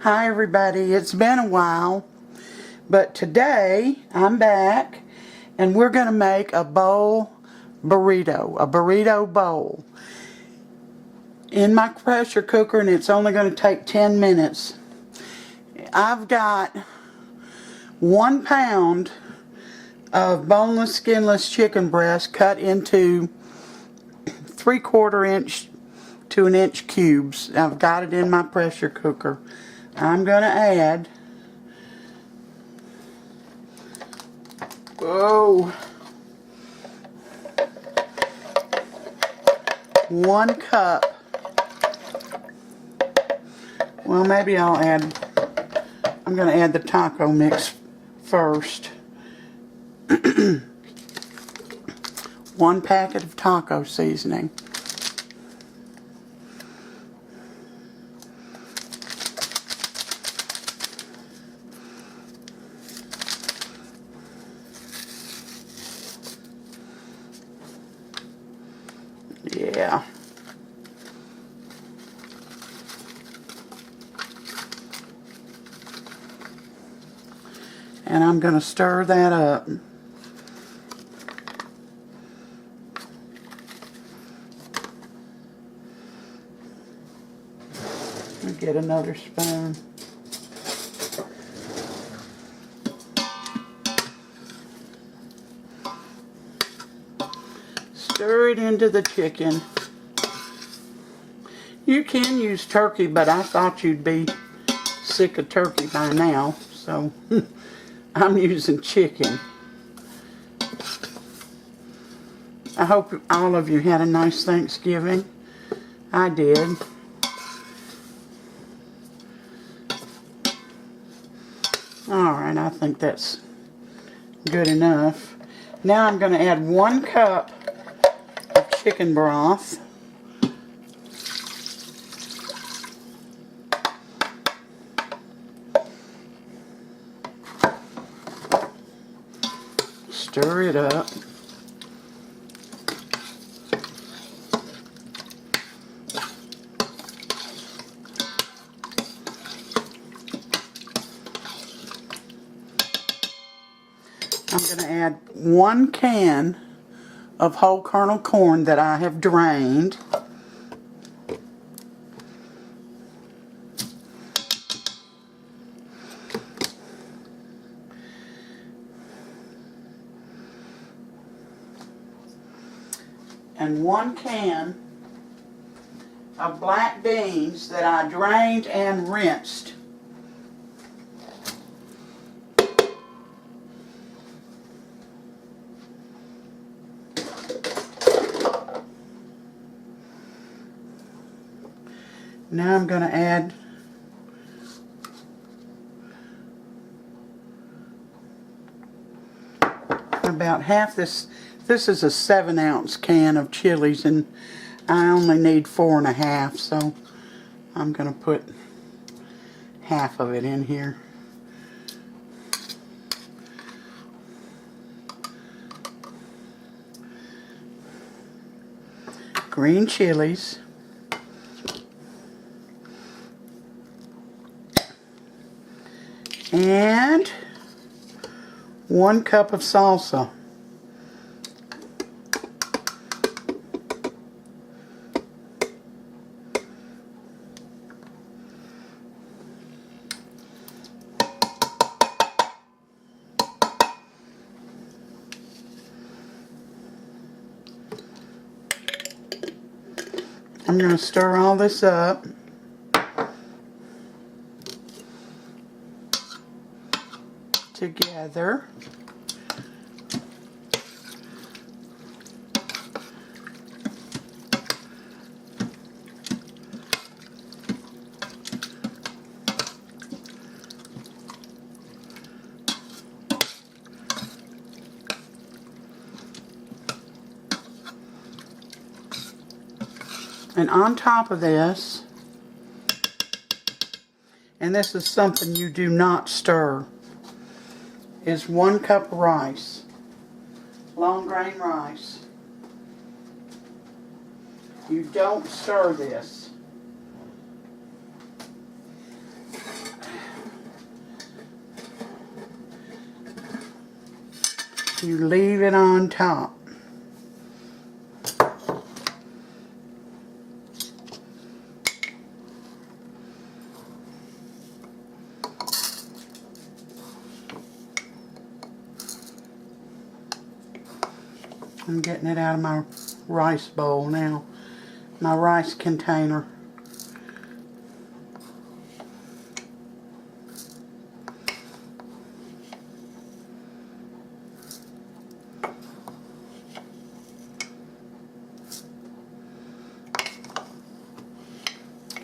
Hi everybody, it's been a while, but today I'm back and we're going to make a bowl burrito, a burrito bowl in my pressure cooker, and it's only going to take 10 minutes. I've got 1 pound of boneless, skinless chicken breast cut into 3/4 inch to 1 inch cubes. I've got it in my pressure cooker. I'm going to add 1 cup. Well, maybe I'm going to add the taco mix first. 1 packet of taco seasoning. Yeah. And I'm going to stir that up. Let me get another spoon. Stir it into the chicken. You can use turkey, but I thought you'd be sick of turkey by now, so I'm using chicken. I hope all of you had a nice Thanksgiving. I did. Alright, I think that's good enough. Now I'm going to add 1 cup of chicken broth. Stir it up. I'm going to add 1 can of whole kernel corn that I have drained. And 1 can of black beans that I drained and rinsed. Now I'm going to add about half this. This is a 7-ounce can of chilies, and I only need 4.5, so I'm going to put half of it in here. Green chilies. And 1 cup of salsa. I'm going to stir all this up. Together. And on top of this, and this is something you do not stir, is 1 cup of rice, long grain rice. You don't stir this. you leave it on top. I'm getting it out of my rice bowl now, my rice container.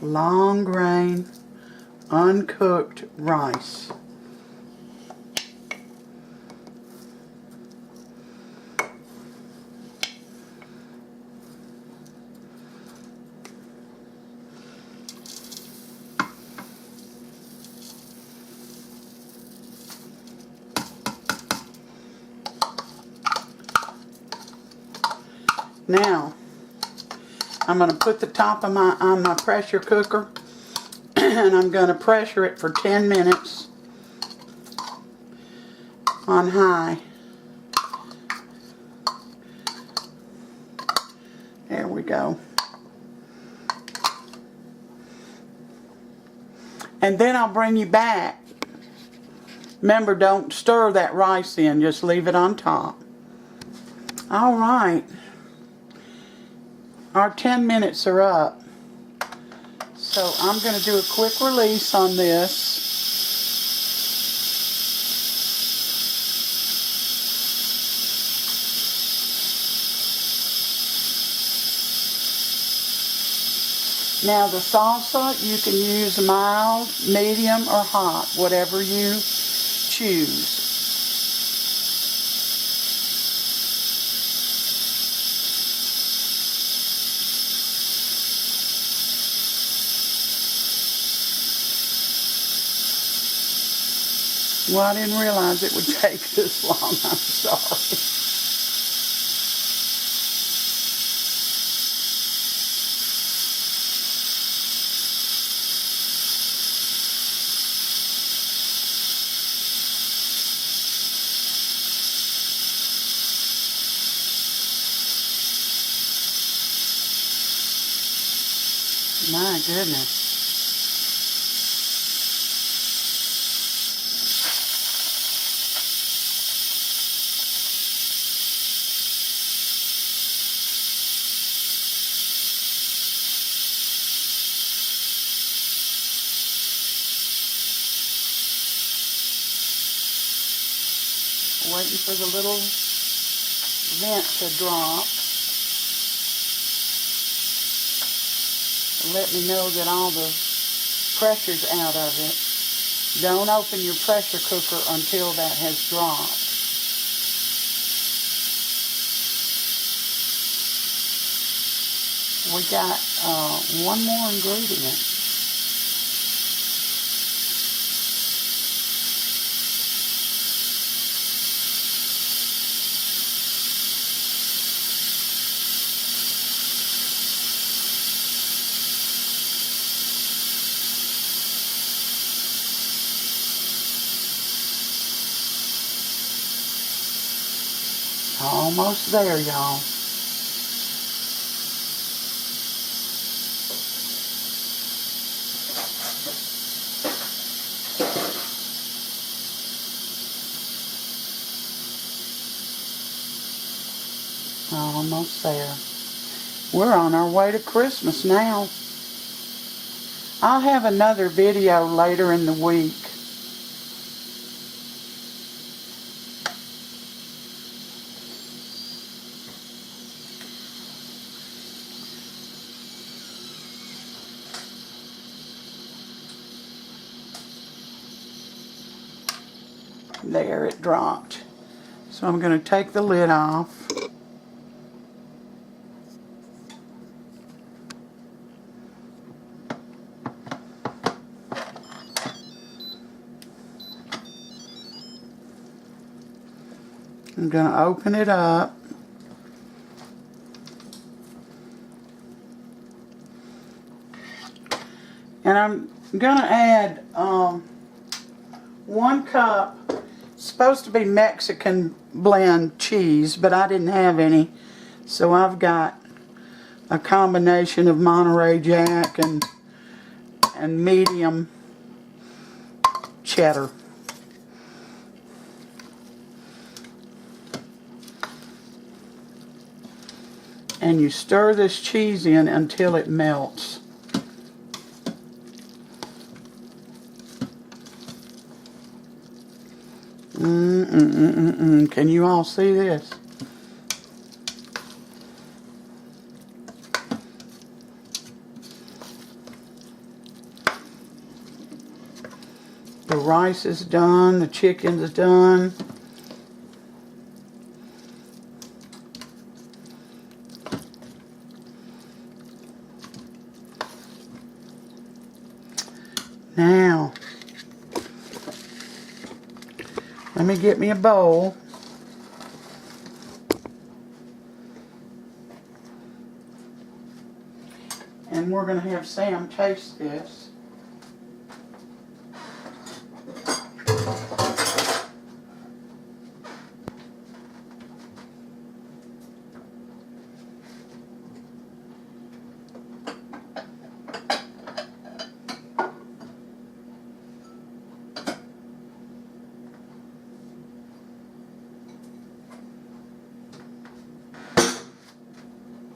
Long grain, uncooked rice. Now, I'm going to put the top of on my pressure cooker and I'm going to pressure it for 10 minutes on high. There we go. And then I'll bring you back. Remember, don't stir that rice in, just leave it on top. All right. Our 10 minutes are up. So I'm going to do a quick release on this. Now the salsa, you can use mild, medium, or hot, whatever you choose. Well, I didn't realize it would take this long. I'm sorry. My goodness. Waiting for the little vent to drop. Let me know that all the pressure's out of it. Don't open your pressure cooker until that has dropped. We got one more ingredient. Almost there, y'all. Almost there. We're on our way to Christmas now. I'll have another video later in the week. There, it dropped. So I'm going to take the lid off. I'm going to open it up. And I'm going to add 1 cup supposed to be Mexican blend cheese, but I didn't have any. So I've got a combination of Monterey Jack and medium cheddar. And you stir this cheese in until it melts. Can you all see this? The rice is done, the chicken is done. Now, let me get me a bowl. And we're going to have Sam taste this.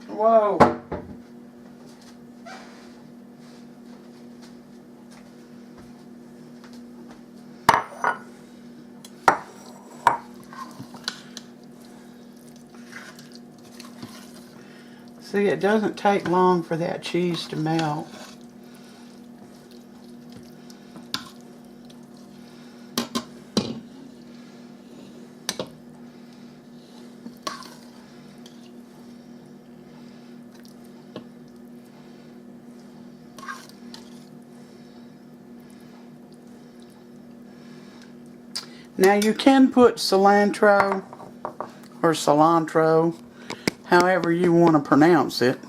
Whoa. See, it doesn't take long for that cheese to melt. Now you can put cilantro or cilantro, however you want to pronounce it,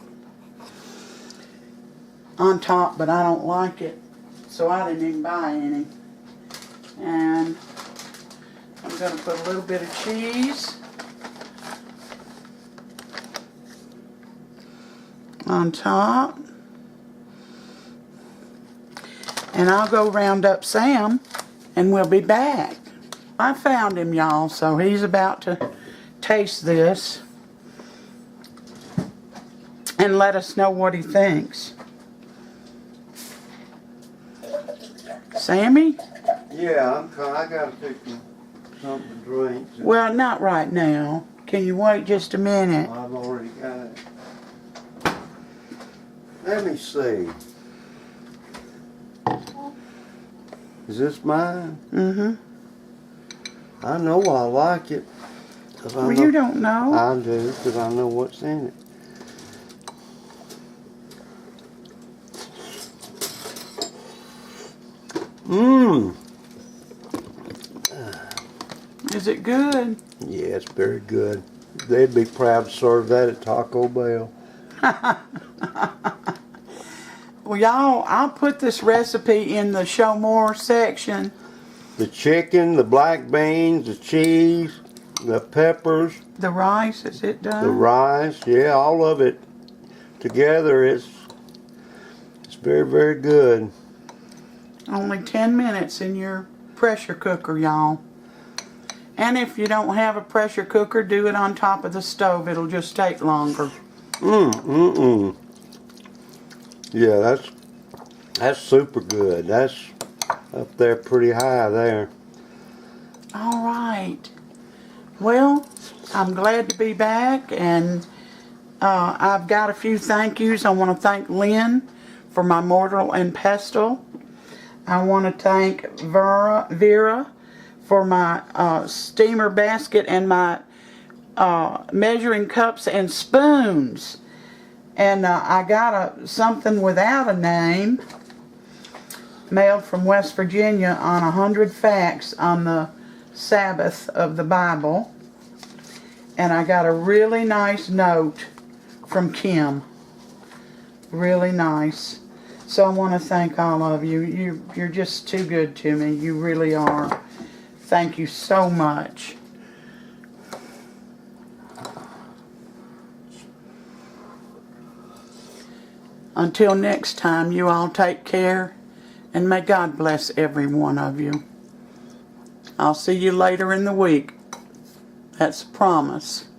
on top, but I don't like it, so I didn't even buy any. And I'm going to put a little bit of cheese on top. And I'll go round up Sam and we'll be back. I found him, y'all, so he's about to taste this and let us know what he thinks. Sammy? Yeah, I gotta pick something to drink. Well, not right now. Can you wait just a minute? I've already got it. Let me see. Is this mine? Mm-hmm. I know I like it. Well, you don't know. I do, because I know what's in it. Mmm. Is it good? Yeah, it's very good. They'd be proud to serve that at Taco Bell. Well, y'all, I'll put this recipe in the show more section. The chicken, the black beans, the cheese, the peppers. The rice, is it done? The rice, yeah, all of it together. It's very, very good. Only 10 minutes in your pressure cooker, y'all. And if you don't have a pressure cooker, do it on top of the stove. It'll just take longer. Yeah, that's super good. That's up there pretty high there. All right. Well, I'm glad to be back, and I've got a few thank yous. I want to thank Lynn for my mortar and pestle. I want to thank Vera for my steamer basket and my measuring cups and spoons. And I got something without a name mailed from West Virginia on 100 facts on the Sabbath of the Bible. And I got a really nice note from Kim. Really nice. So I want to thank all of you. You're just too good to me. You really are. Thank you so much. Until next time, you all take care, and may God bless every one of you. I'll see you later in the week. That's a promise.